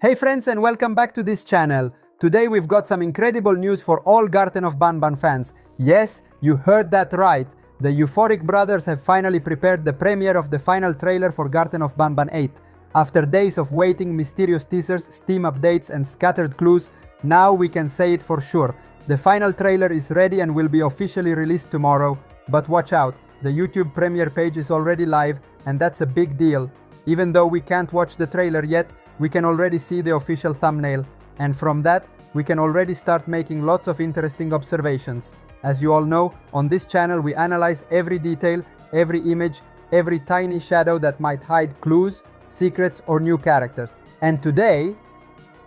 Hey friends, and welcome back to this channel. Today we've got some incredible news for all Garten of Banban fans. Yes, you heard that right. The Euphoric brothers have finally prepared the premiere of the final trailer for Garten of Banban 8. After days of waiting, mysterious teasers, Steam updates and scattered clues, now we can say it for sure. The final trailer is ready and will be officially released tomorrow. But watch out, the YouTube premiere page is already live, and that's a big deal. Even though we can't watch the trailer yet, we can already see the official thumbnail, and from that, we can already start making lots of interesting observations. As you all know, on this channel we analyze every detail, every image, every tiny shadow that might hide clues, secrets or new characters. And today,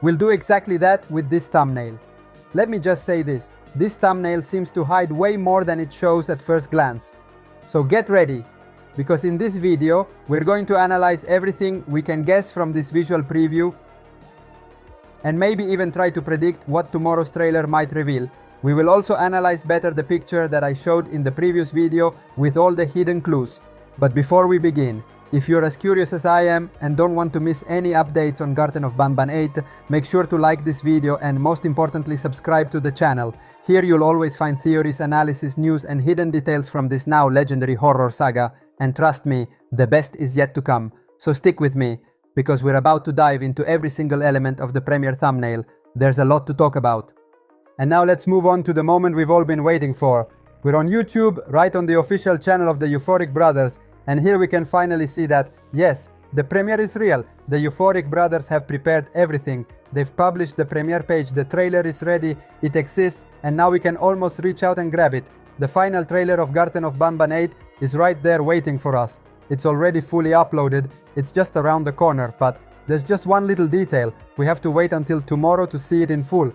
we'll do exactly that with this thumbnail. Let me just say this thumbnail seems to hide way more than it shows at first glance. So get ready, because in this video, we're going to analyze everything we can guess from this visual preview and maybe even try to predict what tomorrow's trailer might reveal. We will also analyze better the picture that I showed in the previous video with all the hidden clues. But before we begin, if you're as curious as I am and don't want to miss any updates on Garten of Banban 8, make sure to like this video and most importantly subscribe to the channel. Here you'll always find theories, analysis, news and hidden details from this now legendary horror saga. And trust me, the best is yet to come. So stick with me, because we're about to dive into every single element of the premiere thumbnail. There's a lot to talk about. And now let's move on to the moment we've all been waiting for. We're on YouTube, right on the official channel of the Euphoric brothers, and here we can finally see that, yes, the premiere is real. The Euphoric brothers have prepared everything. They've published the premiere page, the trailer is ready, it exists, and now we can almost reach out and grab it. The final trailer of Garten of Banban 8 is right there waiting for us. It's already fully uploaded, it's just around the corner, but there's just one little detail. We have to wait until tomorrow to see it in full.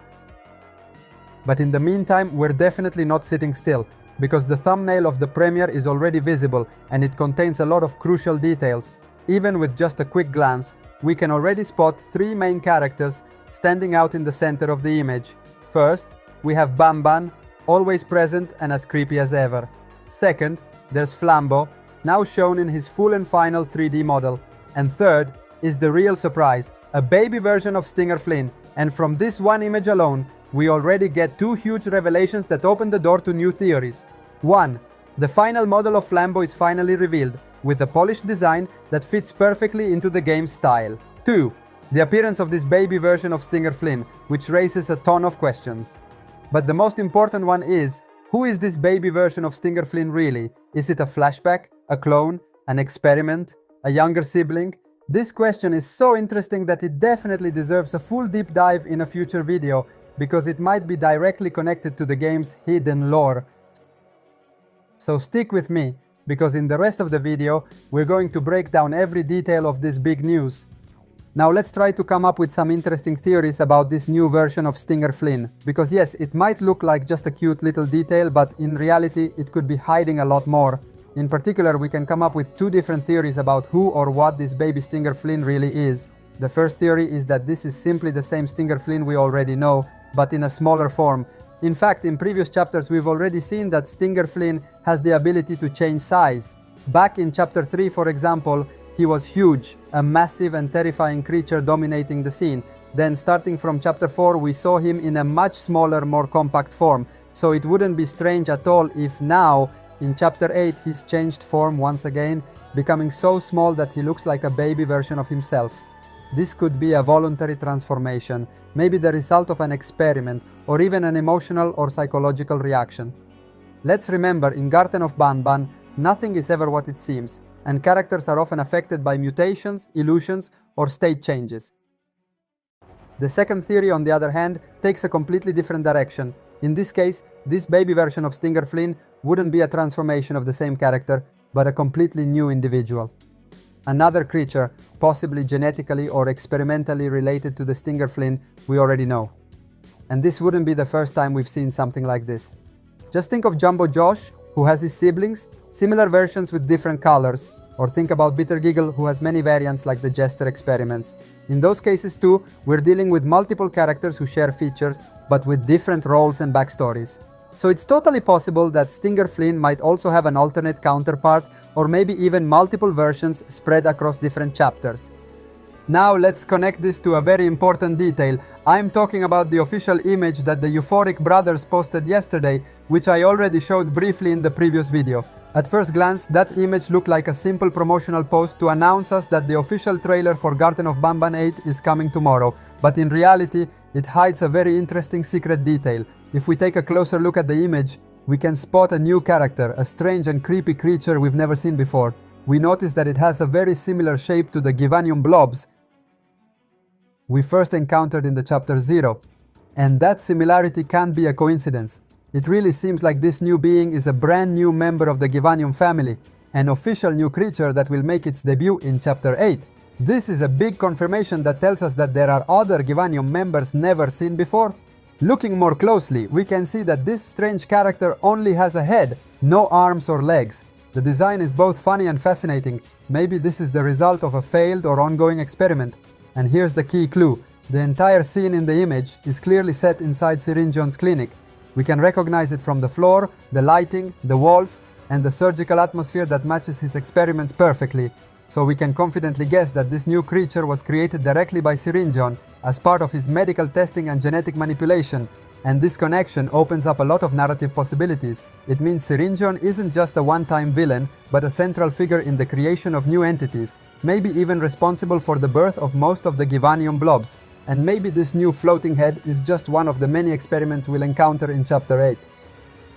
But in the meantime, we're definitely not sitting still, because the thumbnail of the premiere is already visible and it contains a lot of crucial details. Even with just a quick glance, we can already spot three main characters standing out in the center of the image. First, we have Banban, always present and as creepy as ever. Second, there's Flambo, now shown in his full and final 3D model. And third is the real surprise, a baby version of Stinger Flynn. And from this one image alone, we already get two huge revelations that open the door to new theories. 1. The final model of Flambo is finally revealed, with a polished design that fits perfectly into the game's style. 2. The appearance of this baby version of Stinger Flynn, which raises a ton of questions. But the most important one is, who is this baby version of Stinger Flynn really? Is it a flashback, a clone, an experiment, a younger sibling? This question is so interesting that it definitely deserves a full deep dive in a future video, because it might be directly connected to the game's hidden lore. So stick with me, because in the rest of the video, we're going to break down every detail of this big news. Now let's try to come up with some interesting theories about this new version of Stinger Flynn, because yes, it might look like just a cute little detail, but in reality it could be hiding a lot more. In particular, we can come up with two different theories about who or what this baby Stinger Flynn really is. The first theory is that this is simply the same Stinger Flynn we already know, but in a smaller form. In fact, in previous chapters we've already seen that Stinger Flynn has the ability to change size. Back in chapter 3, for example, he was huge, a massive and terrifying creature dominating the scene. Then starting from chapter 4, we saw him in a much smaller, more compact form. So it wouldn't be strange at all if now, in chapter 8, he's changed form once again, becoming so small that he looks like a baby version of himself. This could be a voluntary transformation, maybe the result of an experiment, or even an emotional or psychological reaction. Let's remember, in Garten of Banban, nothing is ever what it seems, and characters are often affected by mutations, illusions, or state changes. The second theory, on the other hand, takes a completely different direction. In this case, this baby version of Stinger Flynn wouldn't be a transformation of the same character, but a completely new individual. Another creature, possibly genetically or experimentally related to the Stinger Flynn, we already know. And this wouldn't be the first time we've seen something like this. Just think of Jumbo Josh, who has his siblings, similar versions with different colors. Or think about Bitter Giggle, who has many variants like the Jester experiments. In those cases too, we're dealing with multiple characters who share features, but with different roles and backstories. So it's totally possible that Stinger Flynn might also have an alternate counterpart, or maybe even multiple versions spread across different chapters. Now let's connect this to a very important detail. I'm talking about the official image that the Euphoric brothers posted yesterday, which I already showed briefly in the previous video. At first glance, that image looked like a simple promotional post to announce us that the official trailer for Garten of Banban 8 is coming tomorrow, but in reality, it hides a very interesting secret detail. If we take a closer look at the image, we can spot a new character, a strange and creepy creature we've never seen before. We notice that it has a very similar shape to the Ganium blobs we first encountered in the chapter 0. And that similarity can't be a coincidence. It really seems like this new being is a brand new member of the Ganium family, an official new creature that will make its debut in chapter 8. This is a big confirmation that tells us that there are other Ganium members never seen before. Looking more closely, we can see that this strange character only has a head, no arms or legs. The design is both funny and fascinating. Maybe this is the result of a failed or ongoing experiment. And here's the key clue. The entire scene in the image is clearly set inside Syringion's clinic. We can recognize it from the floor, the lighting, the walls, and the surgical atmosphere that matches his experiments perfectly. So we can confidently guess that this new creature was created directly by Syringion as part of his medical testing and genetic manipulation. And this connection opens up a lot of narrative possibilities. It means Syringion isn't just a one-time villain, but a central figure in the creation of new entities, maybe even responsible for the birth of most of the Ganium blobs. And maybe this new floating head is just one of the many experiments we'll encounter in chapter 8.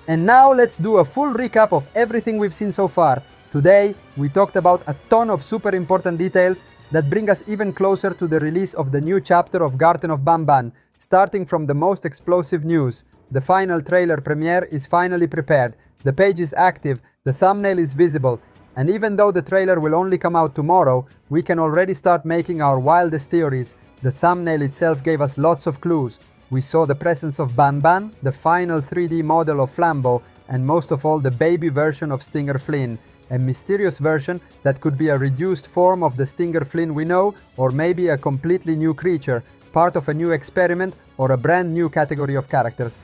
And now let's do a full recap of everything we've seen so far. Today, we talked about a ton of super important details that bring us even closer to the release of the new chapter of Garten of Banban, starting from the most explosive news. The final trailer premiere is finally prepared, the page is active, the thumbnail is visible, and even though the trailer will only come out tomorrow, we can already start making our wildest theories. The thumbnail itself gave us lots of clues. We saw the presence of Banban, the final 3D model of Flambeau, and most of all the baby version of Stinger Flynn, a mysterious version that could be a reduced form of the Stinger Flynn we know, or maybe a completely new creature, part of a new experiment, or a brand new category of characters.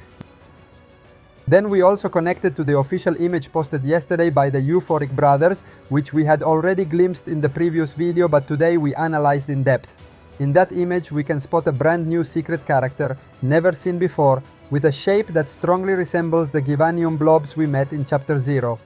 Then we also connected to the official image posted yesterday by the Euphoric brothers, which we had already glimpsed in the previous video, but today we analyzed in depth. In that image we can spot a brand new secret character, never seen before, with a shape that strongly resembles the Ganium blobs we met in chapter 0.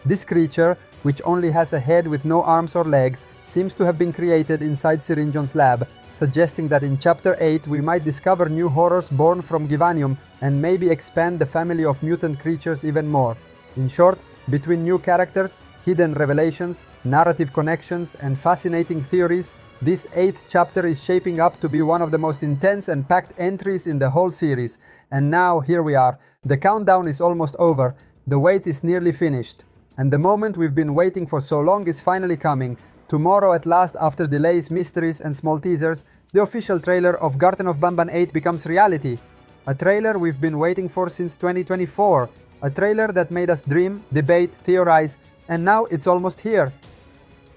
This creature, which only has a head with no arms or legs, seems to have been created inside Syringion's lab, suggesting that in chapter 8 we might discover new horrors born from Ganium and maybe expand the family of mutant creatures even more. In short, between new characters, hidden revelations, narrative connections, and fascinating theories, this 8th chapter is shaping up to be one of the most intense and packed entries in the whole series. And now, here we are. The countdown is almost over, the wait is nearly finished. And the moment we've been waiting for so long is finally coming. Tomorrow at last, after delays, mysteries, and small teasers, the official trailer of Garten of Banban 8 becomes reality. A trailer we've been waiting for since 2024. A trailer that made us dream, debate, theorize, and now it's almost here.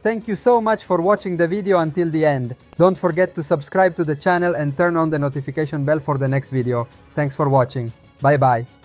Thank you so much for watching the video until the end. Don't forget to subscribe to the channel and turn on the notification bell for the next video. Thanks for watching. Bye bye.